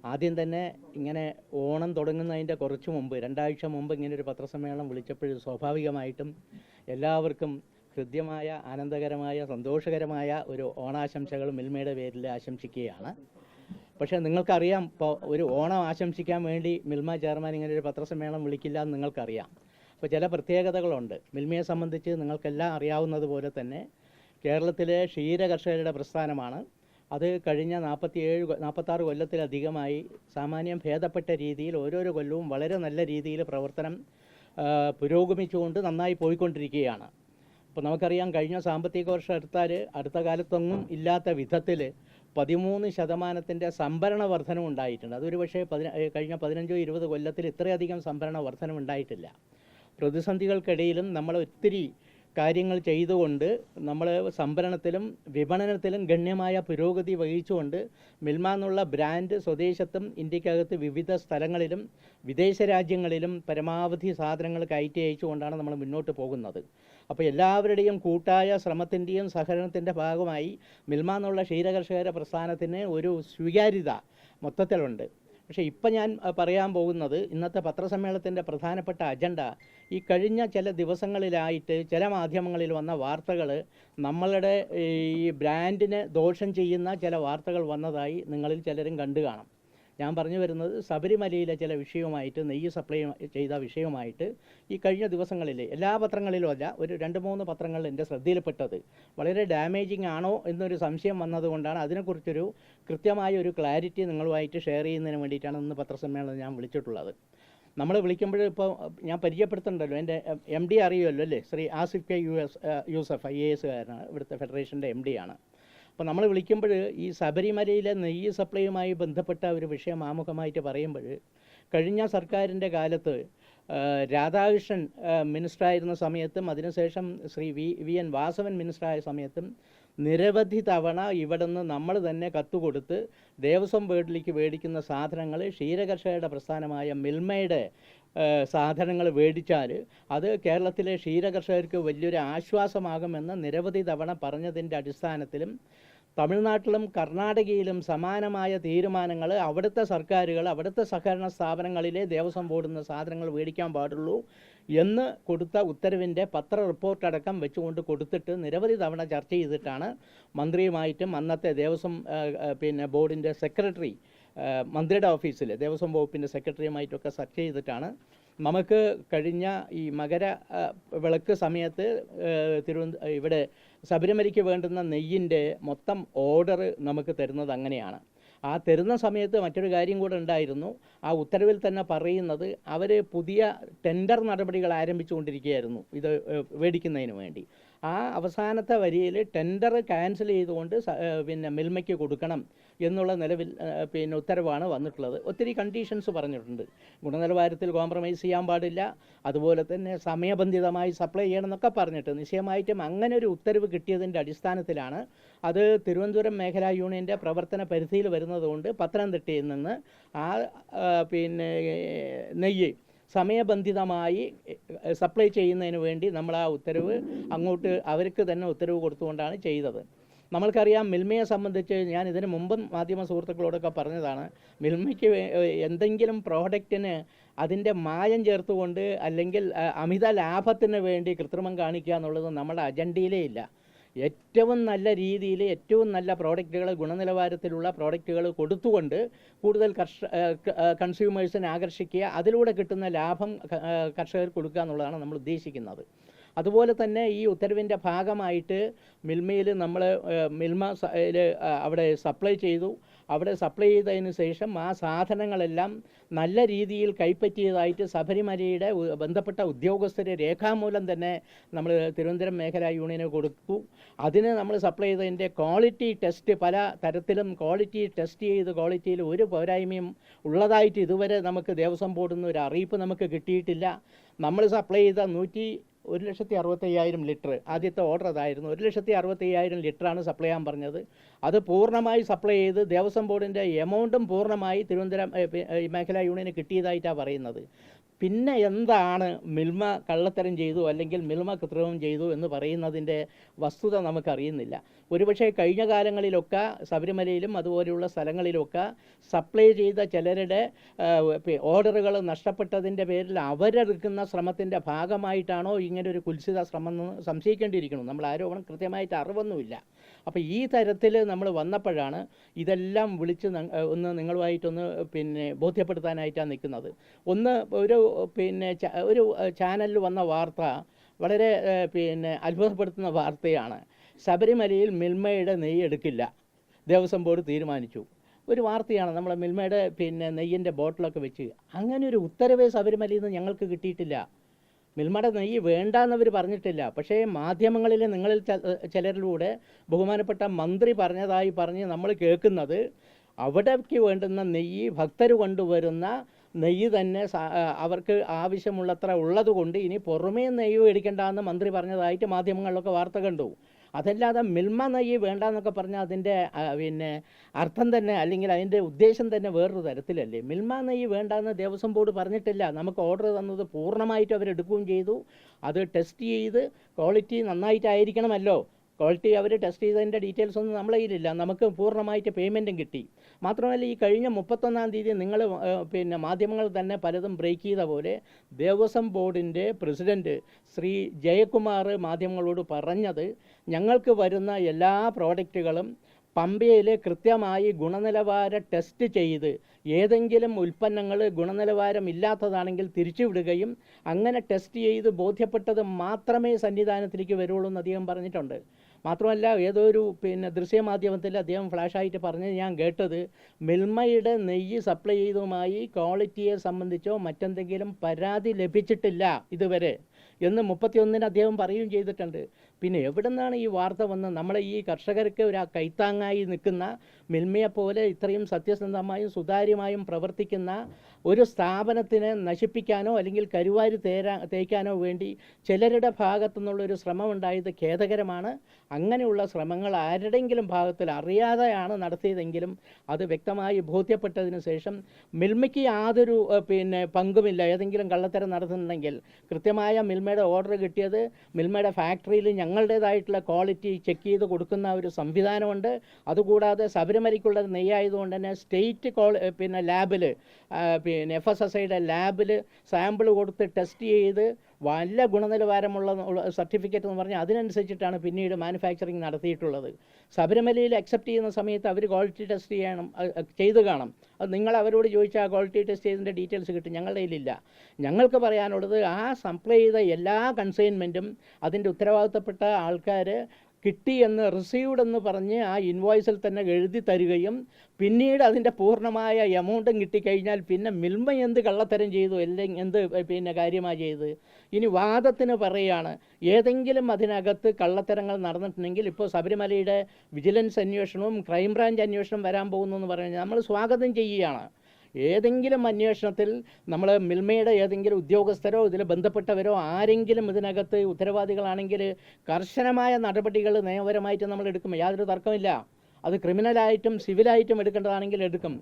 ആദ്യം തന്നെ ഇങ്ങനെ ഓണം തുടങ്ങുന്നതിൻ്റെ കുറച്ച് മുമ്പ്, രണ്ടാഴ്ച മുമ്പ് ഇങ്ങനൊരു പത്രസമ്മേളനം വിളിച്ചപ്പോൾ സ്വാഭാവികമായിട്ടും എല്ലാവർക്കും ഹൃദ്യമായ, ആനന്ദകരമായ, സന്തോഷകരമായ ഒരു ഓണാശംസകൾ മിൽമയുടെ പേരിൽ ആശംസിക്കുകയാണ്. പക്ഷേ നിങ്ങൾക്കറിയാം, ഇപ്പോൾ ഒരു ഓണം ആശംസിക്കാൻ വേണ്ടി മിൽമ ചെയർമാൻ ഇങ്ങനെ ഒരു പത്രസമ്മേളനം വിളിക്കില്ല എന്ന് നിങ്ങൾക്കറിയാം. അപ്പോൾ ചില പ്രത്യേകതകളുണ്ട്. മിൽമയെ സംബന്ധിച്ച് നിങ്ങൾക്കെല്ലാം അറിയാവുന്നതുപോലെ തന്നെ കേരളത്തിലെ ക്ഷീരകർഷകരുടെ പ്രസ്ഥാനമാണ്. അത് കഴിഞ്ഞ 46 കൊല്ലത്തിലധികമായി സാമാന്യം ഭേദപ്പെട്ട രീതിയിൽ ഓരോരോ കൊല്ലവും വളരെ നല്ല രീതിയിൽ പ്രവർത്തനം പുരോഗമിച്ചുകൊണ്ട് നന്നായി പോയിക്കൊണ്ടിരിക്കുകയാണ്. ഇപ്പോൾ നമുക്കറിയാം, കഴിഞ്ഞ സാമ്പത്തിക വർഷം എടുത്താൽ അടുത്ത കാലത്തൊന്നും ഇല്ലാത്ത വിധത്തിൽ 13% സംഭരണ വർധനം ഉണ്ടായിട്ടുണ്ട്. അതൊരു പക്ഷേ കഴിഞ്ഞ 15-20 കൊല്ലത്തിൽ ഇത്രയധികം സംഭരണ വർധനം ഉണ്ടായിട്ടില്ല. പ്രതിസന്ധികൾക്കിടയിലും നമ്മൾ ഒത്തിരി കാര്യങ്ങൾ ചെയ്തുകൊണ്ട് നമ്മൾ സംഭരണത്തിലും വിപണനത്തിലും ഗണ്യമായ പുരോഗതി വഹിച്ചുകൊണ്ട് മിൽമ എന്നുള്ള ബ്രാൻഡ് സ്വദേശത്തും ഇന്ത്യക്കകത്ത് വിവിധ സ്ഥലങ്ങളിലും വിദേശ രാജ്യങ്ങളിലും പരമാവധി സാധനങ്ങൾ കയറ്റി അയച്ചുകൊണ്ടാണ് നമ്മൾ മുന്നോട്ട് പോകുന്നത്. അപ്പോൾ എല്ലാവരുടെയും കൂട്ടായ ശ്രമത്തിൻ്റെയും സഹകരണത്തിൻ്റെ ഭാഗമായി മിൽമ എന്നുള്ള ക്ഷീരകർഷകരുടെ പ്രസ്ഥാനത്തിന് ഒരു സ്വീകാര്യത മൊത്തത്തിലുണ്ട്. പക്ഷേ ഇപ്പം ഞാൻ പറയാൻ പോകുന്നത്, ഇന്നത്തെ പത്രസമ്മേളനത്തിൻ്റെ പ്രധാനപ്പെട്ട അജണ്ട, ഈ കഴിഞ്ഞ ചില ദിവസങ്ങളിലായിട്ട് ചില മാധ്യമങ്ങളിൽ വന്ന വാർത്തകൾ, നമ്മളുടെ ഈ ബ്രാൻഡിന് ദോഷം ചെയ്യുന്ന ചില വാർത്തകൾ വന്നതായി നിങ്ങളിൽ ചിലരും കണ്ടു കാണാം. ഞാൻ പറഞ്ഞു വരുന്നത്, ശബരിമലയിലെ ചില വിഷയവുമായിട്ട്, നെയ്യ് സപ്ലൈ ചെയ്ത വിഷയവുമായിട്ട് ഈ കഴിഞ്ഞ ദിവസങ്ങളിൽ എല്ലാ പത്രങ്ങളിലും അല്ല, ഒരു 2-3 പത്രങ്ങളിൽ എൻ്റെ ശ്രദ്ധയിൽപ്പെട്ടത് വളരെ ഡാമേജിങ് ആണോ എന്നൊരു സംശയം വന്നതുകൊണ്ടാണ് അതിനെക്കുറിച്ചൊരു കൃത്യമായ ഒരു ക്ലാരിറ്റി നിങ്ങളുമായിട്ട് ഷെയർ ചെയ്യുന്നതിന് വേണ്ടിയിട്ടാണ് ഇന്ന് പത്രസമ്മേളനം ഞാൻ വിളിച്ചിട്ടുള്ളത്. നമ്മൾ വിളിക്കുമ്പോൾ ഇപ്പോൾ ഞാൻ പരിചയപ്പെടുത്തുന്നുണ്ടല്ലോ, എൻ്റെ MD അറിയുമല്ലോ അല്ലേ, ശ്രീ ആസിഫ് കെ യൂസഫ് IAS കാരനാണ്, ഇവിടുത്തെ ഫെഡറേഷൻ്റെ MD ആണ്. അപ്പോൾ നമ്മൾ വിളിക്കുമ്പോൾ ഈ ശബരിമലയിലെ നെയ്യ് സപ്ലൈയുമായി ബന്ധപ്പെട്ട ഒരു വിഷയം ആമുഖമായിട്ട് പറയുമ്പോൾ, കഴിഞ്ഞ സർക്കാരിൻ്റെ കാലത്ത് രാധാകൃഷ്ണൻ മിനിസ്റ്ററായിരുന്ന സമയത്തും അതിനുശേഷം ശ്രീ VN വാസവൻ മിനിസ്റ്ററായ സമയത്തും നിരവധി തവണ ഇവിടെ നിന്ന് നമ്മൾ തന്നെ കത്തുകൊടുത്ത് ദേവസ്വം ബോർഡിലേക്ക് മേടിക്കുന്ന സാധനങ്ങൾ ക്ഷീരകർഷകരുടെ പ്രസ്ഥാനമായ മിൽമയുടെ സാധനങ്ങൾ മേടിച്ചാൽ അത് കേരളത്തിലെ ക്ഷീരകർഷകർക്ക് വലിയൊരു ആശ്വാസമാകുമെന്ന് നിരവധി തവണ പറഞ്ഞതിൻ്റെ അടിസ്ഥാനത്തിലും തമിഴ്നാട്ടിലും കർണാടകയിലും സമാനമായ തീരുമാനങ്ങൾ അവിടുത്തെ സർക്കാരുകൾ, അവിടുത്തെ സഹകരണ സ്ഥാപനങ്ങളിലെ ദേവസ്വം ബോർഡിൽ നിന്ന് സാധനങ്ങൾ മേടിക്കാൻ പാടുള്ളൂ എന്ന് കൊടുത്ത ഉത്തരവിൻ്റെ പത്ര റിപ്പോർട്ടടക്കം വെച്ചുകൊണ്ട് കൊടുത്തിട്ട് നിരവധി തവണ ചർച്ച ചെയ്തിട്ടാണ് മന്ത്രിയുമായിട്ടും അന്നത്തെ ദേവസ്വം ബോർഡിൻ്റെ സെക്രട്ടറി, മന്ത്രിയുടെ ഓഫീസിൽ ദേവസ്വം വകുപ്പിൻ്റെ സെക്രട്ടറിയുമായിട്ടൊക്കെ ചർച്ച ചെയ്തിട്ടാണ് നമുക്ക് കഴിഞ്ഞ ഈ മകര വിളക്ക് സമയത്ത് ഇവിടെ ശബരിമലയ്ക്ക് വേണ്ടുന്ന നെയ്യിൻ്റെ മൊത്തം ഓർഡർ നമുക്ക് തരുന്നത് അങ്ങനെയാണ്. ആ തരുന്ന സമയത്ത് മറ്റൊരു കാര്യം കൂടെ ഉണ്ടായിരുന്നു. ആ ഉത്തരവിൽ തന്നെ പറയുന്നത്, അവർ പുതിയ ടെൻഡർ നടപടികൾ ആരംഭിച്ചുകൊണ്ടിരിക്കുകയായിരുന്നു ഇത് മേടിക്കുന്നതിന് വേണ്ടി. ആ അവസാനത്തെ വരിയിൽ ടെൻഡർ ക്യാൻസൽ ചെയ്തുകൊണ്ട് മിൽമയ്ക്ക് കൊടുക്കണം എന്നുള്ള നിലവിൽ ഉത്തരവാണ് വന്നിട്ടുള്ളത്. ഒത്തിരി കണ്ടീഷൻസ് പറഞ്ഞിട്ടുണ്ട്. ഗുണനിലവാരത്തിൽ കോംപ്രമൈസ് ചെയ്യാൻ പാടില്ല, അതുപോലെ തന്നെ സമയബന്ധിതമായി സപ്ലൈ ചെയ്യണം എന്നൊക്കെ പറഞ്ഞിട്ട് നിശ്ചയമായിട്ടും അങ്ങനെ ഒരു ഉത്തരവ് കിട്ടിയതിൻ്റെ അടിസ്ഥാനത്തിലാണ് അത് തിരുവനന്തപുരം മേഖലാ യൂണിയൻ്റെ പ്രവർത്തന പരിധിയിൽ വരുന്നതുകൊണ്ട് പത്തനംതിട്ടയിൽ നിന്ന് ആ നെയ്യ് സമയബന്ധിതമായി സപ്ലൈ ചെയ്യുന്നതിന് വേണ്ടി നമ്മൾ ആ ഉത്തരവ് അങ്ങോട്ട് അവർക്ക് തന്നെ ഉത്തരവ് കൊടുത്തുകൊണ്ടാണ് ചെയ്തത്. നമ്മൾക്കറിയാം, മിൽമയെ സംബന്ധിച്ച് ഞാൻ ഇതിന് മുമ്പും മാധ്യമ സുഹൃത്തുക്കളോടൊക്കെ പറഞ്ഞതാണ്, മിൽമയ്ക്ക് എന്തെങ്കിലും പ്രോഡക്റ്റിന് അതിൻ്റെ മായം ചേർത്തുകൊണ്ട് അല്ലെങ്കിൽ അമിത ലാഭത്തിന് വേണ്ടി കൃത്രിമം കാണിക്കുക എന്നുള്ളത് നമ്മുടെ അജണ്ടയിലേ ഇല്ല. ഏറ്റവും നല്ല രീതിയിൽ ഏറ്റവും നല്ല പ്രോഡക്റ്റുകൾ, ഗുണനിലവാരത്തിലുള്ള പ്രോഡക്റ്റുകൾ കൊടുത്തുകൊണ്ട് കൂടുതൽ കൺസ്യൂമേഴ്സിനെ ആകർഷിക്കുക, അതിലൂടെ കിട്ടുന്ന ലാഭം കർഷകർക്ക് കൊടുക്കുക എന്നുള്ളതാണ് നമ്മൾ ഉദ്ദേശിക്കുന്നത്. അതുപോലെ തന്നെ ഈ ഉത്തരവിൻ്റെ ഭാഗമായിട്ട് മിൽമയിൽ നമ്മൾ അവിടെ സപ്ലൈ ചെയ്തു. അവിടെ സപ്ലൈ ചെയ്തതിന് ശേഷം ആ സാധനങ്ങളെല്ലാം നല്ല രീതിയിൽ കൈപ്പറ്റിയതായിട്ട് ശബരിമലയുടെ ബന്ധപ്പെട്ട ഉദ്യോഗസ്ഥരെ രേഖാമൂലം തന്നെ നമ്മൾ തിരുവനന്തപുരം മേഖലാ യൂണിയന് കൊടുത്തു. അതിന് നമ്മൾ സപ്ലൈ ചെയ്തതിൻ്റെ ക്വാളിറ്റി ടെസ്റ്റ്, പല തരത്തിലും ക്വാളിറ്റി ടെസ്റ്റ് ചെയ്ത് ക്വാളിറ്റിയിൽ ഒരു പോരായ്മയും ഉള്ളതായിട്ട് ഇതുവരെ നമുക്ക് ദേവസ്വം ബോർഡിൽ നിന്ന് ഒരു അറിയിപ്പ് നമുക്ക് കിട്ടിയിട്ടില്ല. നമ്മൾ സപ്ലൈ ചെയ്ത 1,65,000 ലിറ്റർ, ആദ്യത്തെ ഓർഡർ അതായിരുന്നു. 1,65,000 ലിറ്ററാണ് സപ്ലൈ ചെയ്യാൻ പറഞ്ഞത്. അത് പൂർണ്ണമായി സപ്ലൈ ചെയ്ത് ദേവസ്വം ബോർഡിൻ്റെ എമൗണ്ടും പൂർണ്ണമായി തിരുവനന്തപുരം മേഖലാ യൂണിയന് കിട്ടിയതായിട്ടാണ് പറയുന്നത്. പിന്നെ എന്താണ് മിൽമ കള്ളത്തരം ചെയ്തു അല്ലെങ്കിൽ മിൽമ കൃത്രിമം ചെയ്തു എന്ന് പറയുന്നതിൻ്റെ വസ്തുത നമുക്കറിയുന്നില്ല. ഒരുപക്ഷെ കഴിഞ്ഞ കാലങ്ങളിലൊക്കെ ശബരിമലയിലും അതുപോലെയുള്ള സ്ഥലങ്ങളിലൊക്കെ സപ്ലൈ ചെയ്ത ചിലരുടെ ഓർഡറുകൾ നഷ്ടപ്പെട്ടതിൻ്റെ പേരിൽ അവരെടുക്കുന്ന ശ്രമത്തിൻ്റെ ഭാഗമായിട്ടാണോ ഇങ്ങനൊരു കുൽസിത ശ്രമം എന്ന് സംശയിക്കേണ്ടിയിരിക്കുന്നു. നമ്മൾ ആരോപണം കൃത്യമായിട്ട് അറിവൊന്നുമില്ല. അപ്പോൾ ഈ തരത്തിൽ നമ്മൾ വന്നപ്പോഴാണ് ഇതെല്ലാം വിളിച്ച് ഒന്ന് നിങ്ങളുമായിട്ടൊന്ന് ബോധ്യപ്പെടുത്താനായിട്ടാണ് നിൽക്കുന്നത്. ഒന്ന് ഒരു ചാനലിൽ വന്ന വാർത്ത വളരെ അത്ഭുതപ്പെടുത്തുന്ന വാർത്തയാണ്. ശബരിമലയിൽ മിൽമയുടെ നെയ്യ് എടുക്കില്ല, ദേവസ്വം ബോർഡ് തീരുമാനിച്ചു. ഒരു വാർത്തയാണ്. നമ്മൾ മിൽമയുടെ നെയ്യിൻ്റെ ബോട്ടിലൊക്കെ വെച്ച് അങ്ങനെ ഒരു ഉത്തരവേ ശബരിമലയിൽ നിന്ന് ഞങ്ങൾക്ക് കിട്ടിയിട്ടില്ല. മിൽമയുടെ നെയ്യ് വേണ്ടാന്നവർ പറഞ്ഞിട്ടില്ല. പക്ഷേ മാധ്യമങ്ങളിൽ നിങ്ങളിൽ ചിലരിലൂടെ ബഹുമാനപ്പെട്ട മന്ത്രി പറഞ്ഞതായി പറഞ്ഞ് നമ്മൾ കേൾക്കുന്നത് അവിടേക്ക് വേണ്ടുന്ന നെയ്യ് ഭക്തർ കൊണ്ടുവരുന്ന നെയ്യ് തന്നെ അവർക്ക് ആവശ്യമുള്ളത്ര ഉള്ളതുകൊണ്ട് ഇനി പുറമേ നെയ്യ് മേടിക്കേണ്ടെന്ന് മന്ത്രി പറഞ്ഞതായിട്ട് മാധ്യമങ്ങളിലൊക്കെ വാർത്ത കണ്ടു. അതല്ലാതെ മിൽമ നെയ്യ് വേണ്ടെന്നൊക്കെ പറഞ്ഞാൽ അതിൻ്റെ അർത്ഥം തന്നെ അല്ലെങ്കിൽ അതിൻ്റെ ഉദ്ദേശം തന്നെ വേറൊരു തരത്തിലല്ലേ. മിൽമ നെയ്യ് വേണ്ടെന്ന് ദേവസ്വം ബോർഡ് പറഞ്ഞിട്ടില്ല. നമുക്ക് ഓർഡർ തന്നത് പൂർണ്ണമായിട്ടും അവരെടുക്കുകയും ചെയ്തു. അത് ടെസ്റ്റ് ചെയ്ത് ക്വാളിറ്റി നന്നായിട്ടായിരിക്കണമല്ലോ. ക്വാളിറ്റി അവർ ടെസ്റ്റ് ചെയ്തതിൻ്റെ ഡീറ്റെയിൽസ് ഒന്നും നമ്മളെ കയ്യിലില്ല. നമുക്ക് പൂർണ്ണമായിട്ട് പേയ്മെൻറ്റും കിട്ടി. മാത്രമല്ല ഈ കഴിഞ്ഞ 31-ാം തീയതി നിങ്ങൾ മാധ്യമങ്ങൾ തന്നെ പലതും ബ്രേക്ക് ചെയ്ത പോലെ ദേവസ്വം ബോർഡിൻ്റെ പ്രസിഡൻറ്റ് ശ്രീ ജയകുമാർ മാധ്യമങ്ങളോട് പറഞ്ഞത് ഞങ്ങൾക്ക് വരുന്ന എല്ലാ പ്രോഡക്റ്റുകളും പമ്പയിൽ കൃത്യമായി ഗുണനിലവാര ടെസ്റ്റ് ചെയ്ത് ഏതെങ്കിലും ഉൽപ്പന്നങ്ങൾ ഗുണനിലവാരമില്ലാത്തതാണെങ്കിൽ തിരിച്ചുവിടുകയും അങ്ങനെ ടെസ്റ്റ് ചെയ്ത് ബോധ്യപ്പെട്ടത് മാത്രമേ സന്നിധാനത്തിലേക്ക് വരുള്ളൂ എന്ന് അദ്ദേഹം പറഞ്ഞിട്ടുണ്ട്. മാത്രമല്ല ഏതൊരു ദൃശ്യമാധ്യമത്തിൽ അദ്ദേഹം ഫ്ലാഷായിട്ട് പറഞ്ഞത് ഞാൻ കേട്ടത് മിൽമയുടെ നെയ്യ് സപ്ലൈ ചെയ്തതുമായി ക്വാളിറ്റിയെ സംബന്ധിച്ചോ മറ്റെന്തെങ്കിലും പരാതി ലഭിച്ചിട്ടില്ല ഇതുവരെ എന്ന് 31-ന് അദ്ദേഹം പറയുകയും ചെയ്തിട്ടുണ്ട്. പിന്നെ എവിടെ നിന്നാണ് ഈ വാർത്ത വന്ന് നമ്മളെ ഈ കർഷകർക്ക് ഒരു കൈത്താങ്ങായി നിൽക്കുന്ന മിൽമയെപ്പോലെ ഇത്രയും സത്യസന്ധമായും സുതാര്യമായും പ്രവർത്തിക്കുന്ന ഒരു സ്ഥാപനത്തിനെ നശിപ്പിക്കാനോ അല്ലെങ്കിൽ കരുവാരി തേയ്ക്കാനോ വേണ്ടി ചിലരുടെ ഭാഗത്തു നിന്നുള്ളൊരു ശ്രമം ഉണ്ടായത് ഖേദകരമാണ്. അങ്ങനെയുള്ള ശ്രമങ്ങൾ ആരുടെയെങ്കിലും ഭാഗത്തിൽ അറിയാതെയാണ് നടത്തിയതെങ്കിലും അത് വ്യക്തമായി ബോധ്യപ്പെട്ടതിന് ശേഷം മിൽമയ്ക്ക് യാതൊരു പങ്കുമില്ല. ഏതെങ്കിലും കള്ളത്തരം നടത്തുന്നുണ്ടെങ്കിൽ കൃത്യമായ മിൽമയുടെ ഓർഡർ കിട്ടിയത് മിൽമയുടെ ഫാക്ടറിയിൽ ഞങ്ങളുടേതായിട്ടുള്ള ക്വാളിറ്റി ചെക്ക് ചെയ്ത് കൊടുക്കുന്ന ഒരു സംവിധാനമുണ്ട്. അതുകൂടാതെ ശബരിമലയ്ക്കുള്ള നെയ്യായതുകൊണ്ട് തന്നെ സ്റ്റേറ്റ് ലാബിൽ FSSAIയുടെ ലാബിൽ സാമ്പിൾ കൊടുത്ത് ടെസ്റ്റ് ചെയ്ത് നല്ല ഗുണനിലവാരമുള്ള സർട്ടിഫിക്കറ്റ് എന്ന് പറഞ്ഞാൽ അതിനനുസരിച്ചിട്ടാണ് പിന്നീട് മാനുഫാക്ചറിങ് നടത്തിയിട്ടുള്ളത്. ശബരിമലയിൽ അക്സെപ്റ്റ് ചെയ്യുന്ന സമയത്ത് അവർ ക്വാളിറ്റി ടെസ്റ്റ് ചെയ്ത് കാണും. അത് നിങ്ങൾ അവരോട് ചോദിച്ചാൽ ആ ക്വാളിറ്റി ടെസ്റ്റ് ചെയ്തതിൻ്റെ ഡീറ്റെയിൽസ് കിട്ടും. ഞങ്ങളുടെ കയ്യിലില്ല. ഞങ്ങൾക്ക് പറയാനുള്ളത് ആ സപ്ലൈ ചെയ്ത എല്ലാ കൺസൈൻമെൻറ്റും അതിൻ്റെ ഉത്തരവാദിത്തപ്പെട്ട ആൾക്കാർ കിട്ടിയെന്ന് റിസീവ്ഡ് എന്ന് പറഞ്ഞ് ആ ഇൻവോയ്സിൽ തന്നെ എഴുതി തരികയും പിന്നീട് അതിൻ്റെ പൂർണ്ണമായ എമൗണ്ടും കിട്ടിക്കഴിഞ്ഞാൽ പിന്നെ മിൽമ എന്ത് കള്ളത്തരം ചെയ്തു അല്ലെങ്കിൽ എന്ത് കാര്യമാണ് ചെയ്ത്. ഇനി വാദത്തിന് പറയുകയാണ് ഏതെങ്കിലും അതിനകത്ത് കള്ളത്തരങ്ങൾ നടന്നിട്ടുണ്ടെങ്കിൽ ഇപ്പോൾ ശബരിമലയുടെ വിജിലൻസ് അന്വേഷണവും ക്രൈംബ്രാഞ്ച് അന്വേഷണം വരാൻ പോകുന്നു എന്ന് പറഞ്ഞാൽ നമ്മൾ സ്വാഗതം ചെയ്യുകയാണ്. ഏതെങ്കിലും അന്വേഷണത്തിൽ നമ്മൾ മിൽമയുടെ ഏതെങ്കിലും ഉദ്യോഗസ്ഥരോ ഇതിൽ ബന്ധപ്പെട്ടവരോ ആരെങ്കിലും ഇതിനകത്ത് ഉത്തരവാദികളാണെങ്കിൽ കർശനമായ നടപടികൾ നിയമപരമായിട്ട് നമ്മൾ എടുക്കും. യാതൊരു തർക്കമില്ല. അത് ക്രിമിനലായിട്ടും സിവിലായിട്ടും എടുക്കേണ്ടതാണെങ്കിൽ എടുക്കും.